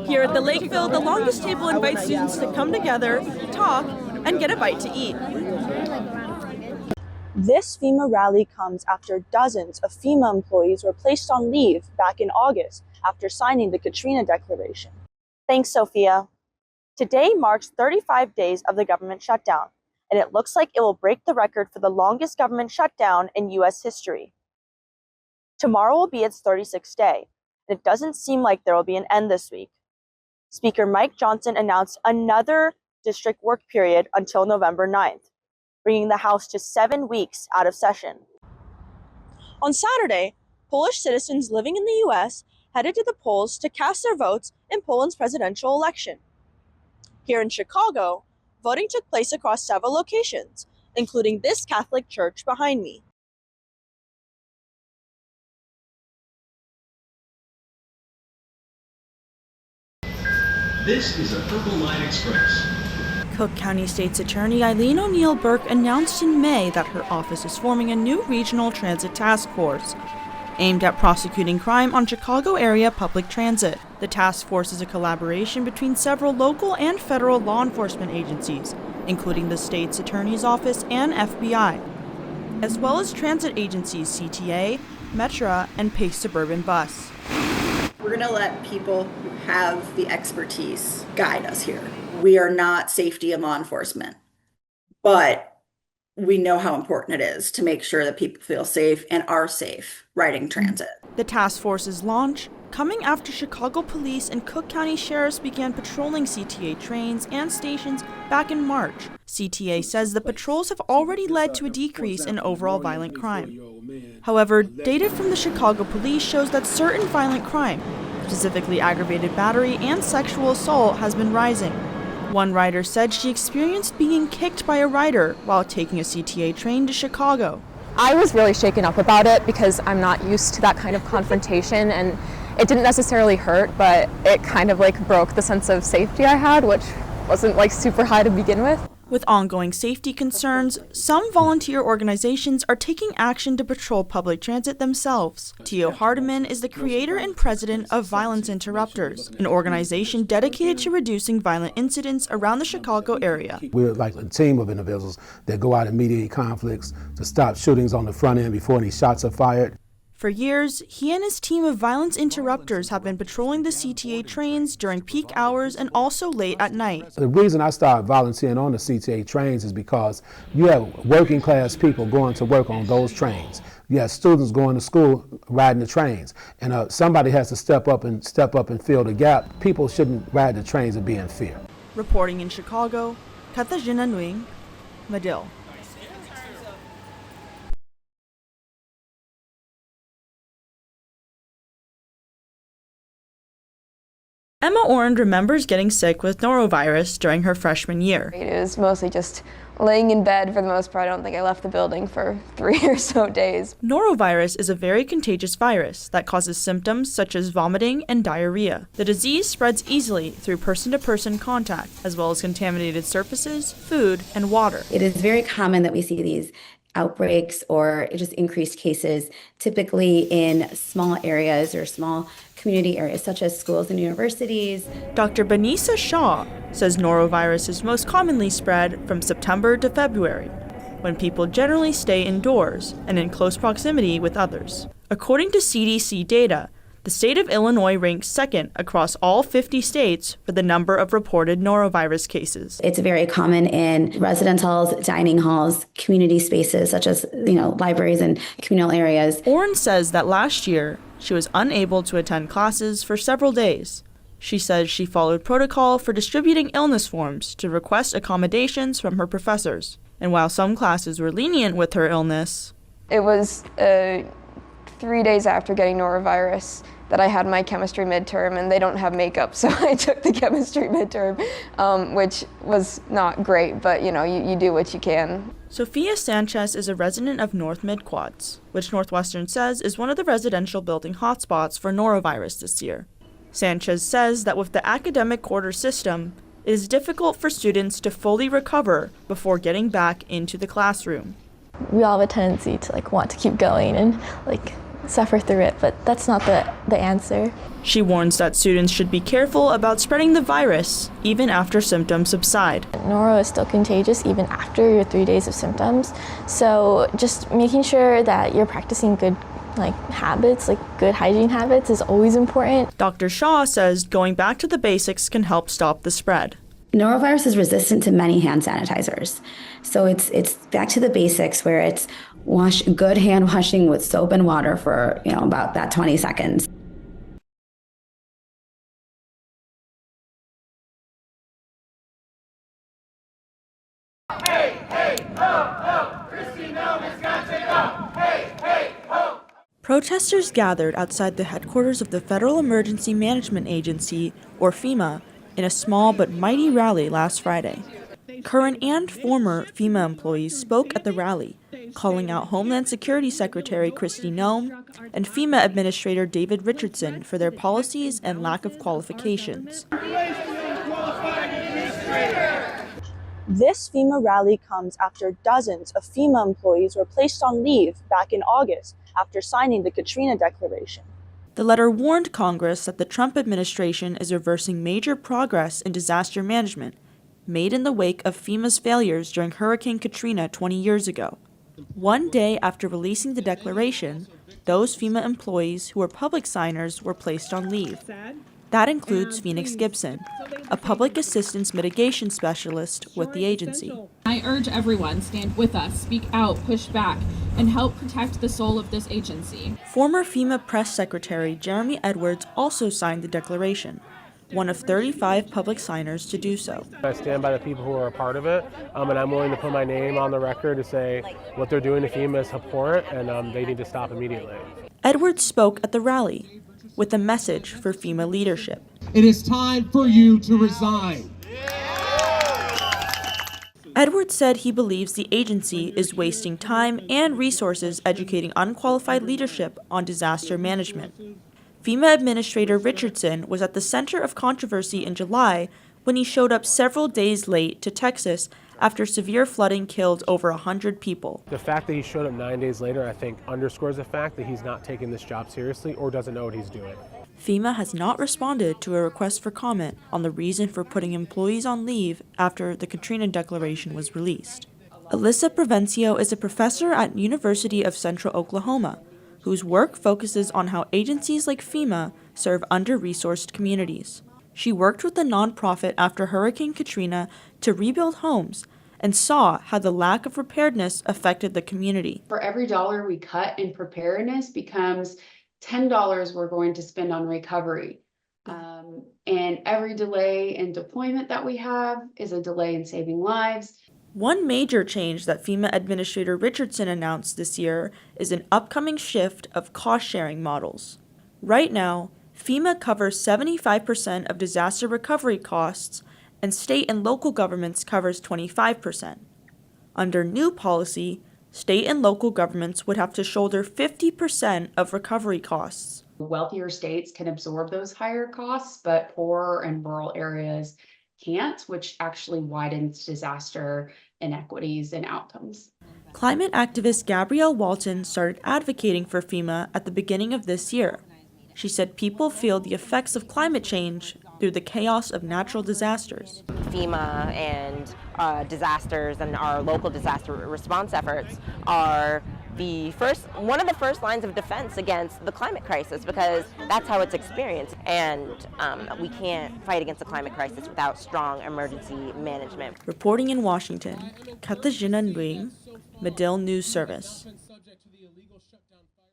Here at the Lakeville, the longest table invites students to come together, talk, and get a bite to eat. This FEMA rally comes after dozens of FEMA employees were placed on leave back in August after signing the Katrina Declaration. Thanks, Sophia. Today marks 35 days of the government shutdown, and it looks like it will break the record for the longest government shutdown in U.S. history. Tomorrow will be its 36th day, and it doesn't seem like there will be an end this week. Speaker Mike Johnson announced another district work period until November 9th, bringing the House to 7 weeks out of session. On Saturday, Polish citizens living in the U.S. headed to the polls to cast their votes in Poland's presidential election. Here in Chicago, voting took place across several locations, including this Catholic church behind me. This is a Purple Line Express. Cook County State's Attorney Eileen O'Neill Burke announced in May that her office is forming a new regional transit task force aimed at prosecuting crime on Chicago area public transit. The task force is a collaboration between several local and federal law enforcement agencies, including the state's attorney's office and FBI, as well as transit agencies CTA, Metra, and Pace Suburban Bus. We're going to let people who have the expertise guide us here. We are not safety and law enforcement, but we know how important it is to make sure that people feel safe and are safe riding transit. The task force's launch coming after Chicago police and Cook County sheriffs began patrolling CTA trains and stations back in March. CTA says the patrols have already led to a decrease in overall violent crime. However, data from the Chicago police shows that certain violent crime, specifically aggravated battery and sexual assault, has been rising. One rider said she experienced being kicked by a rider while taking a CTA train to Chicago. I was really shaken up about it because I'm not used to that kind of confrontation, and it didn't necessarily hurt, but it kind of broke the sense of safety I had, which wasn't super high to begin with. With ongoing safety concerns, some volunteer organizations are taking action to patrol public transit themselves. Tio Hardiman is the creator and president of Violence Interrupters, an organization dedicated to reducing violent incidents around the Chicago area. We're like a team of individuals that go out and mediate conflicts, to stop shootings on the front end before any shots are fired. For years, he and his team of Violence Interrupters have been patrolling the CTA trains during peak hours and also late at night. The reason I started volunteering on the CTA trains is because you have working class people going to work on those trains. You have students going to school riding the trains, and somebody has to step up and fill the gap. People shouldn't ride the trains and be in fear. Reporting in Chicago, Katarzyna Nguyen, Medill. Emma Orand remembers getting sick with norovirus during her freshman year. It was mostly just laying in bed for the most part. I don't think I left the building for 3 or so days. Norovirus is a very contagious virus that causes symptoms such as vomiting and diarrhea. The disease spreads easily through person-to-person contact, as well as contaminated surfaces, food, and water. It is very common that we see these outbreaks or just increased cases, typically in small areas or small community areas such as schools and universities. Dr. Banisa Shaw says norovirus is most commonly spread from September to February, when people generally stay indoors and in close proximity with others. According to CDC data, the state of Illinois ranks second across all 50 states for the number of reported norovirus cases. It's very common in residence halls, dining halls, community spaces such as, libraries and communal areas. Orrin says that last year, she was unable to attend classes for several days. She says she followed protocol for distributing illness forms to request accommodations from her professors. And while some classes were lenient with her illness, It was 3 days after getting norovirus that I had my chemistry midterm, and they don't have makeup, so I took the chemistry midterm, which was not great, but you do what you can. Sophia Sanchez is a resident of North Mid-Quads, which Northwestern says is one of the residential building hotspots for norovirus this year. Sanchez says that with the academic quarter system, it is difficult for students to fully recover before getting back into the classroom. We all have a tendency to want to keep going and suffer through it, but that's not the answer. She warns that students should be careful about spreading the virus even after symptoms subside. Noro is still contagious even after your 3 days of symptoms. So just making sure that you're practicing good habits, good hygiene habits is always important. Dr. Shaw says going back to the basics can help stop the spread. Norovirus is resistant to many hand sanitizers. So it's back to the basics where it's good hand washing with soap and water for, about that 20 seconds. Protesters gathered outside the headquarters of the Federal Emergency Management Agency, or FEMA, in a small but mighty rally last Friday. Current and former FEMA employees spoke at the rally, calling out Homeland Security Secretary Kristi Noem and FEMA Administrator David Richardson for their policies and lack of qualifications. This FEMA rally comes after dozens of FEMA employees were placed on leave back in August after signing the Katrina Declaration. The letter warned Congress that the Trump administration is reversing major progress in disaster management made in the wake of FEMA's failures during Hurricane Katrina 20 years ago. One day after releasing the declaration, those FEMA employees who were public signers were placed on leave. That includes Phoenix Gibson, a public assistance mitigation specialist with the agency. I urge everyone, stand with us, speak out, push back, and help protect the soul of this agency. Former FEMA Press Secretary Jeremy Edwards also signed the declaration, one of 35 public signers to do so. I stand by the people who are a part of it, and I'm willing to put my name on the record to say what they're doing to FEMA is abhorrent, and they need to stop immediately. Edwards spoke at the rally with a message for FEMA leadership. It is time for you to resign. Edwards said he believes the agency is wasting time and resources educating unqualified leadership on disaster management. FEMA Administrator Richardson was at the center of controversy in July when he showed up several days late to Texas after severe flooding killed over 100 people. The fact that he showed up 9 days later, I think, underscores the fact that he's not taking this job seriously or doesn't know what he's doing. FEMA has not responded to a request for comment on the reason for putting employees on leave after the Katrina Declaration was released. Alyssa Provencio is a professor at University of Central Oklahoma, whose work focuses on how agencies like FEMA serve under-resourced communities. She worked with the nonprofit after Hurricane Katrina to rebuild homes and saw how the lack of preparedness affected the community. For every dollar we cut in preparedness becomes $10 we're going to spend on recovery. And every delay in deployment that we have is a delay in saving lives. One major change that FEMA Administrator Richardson announced this year is an upcoming shift of cost-sharing models. Right now, FEMA covers 75% of disaster recovery costs, and state and local governments covers 25%. Under new policy, state and local governments would have to shoulder 50% of recovery costs. Wealthier states can absorb those higher costs, but poorer and rural areas can't, which actually widens disaster inequities and outcomes. Climate activist Gabrielle Walton started advocating for FEMA at the beginning of this year. She said people feel the effects of climate change through the chaos of natural disasters. FEMA and disasters and our local disaster response efforts are one of the first lines of defense against the climate crisis, because that's how it's experienced. And we can't fight against the climate crisis without strong emergency management. Reporting in Washington, Katarzyna Nguyen, Medill News Service.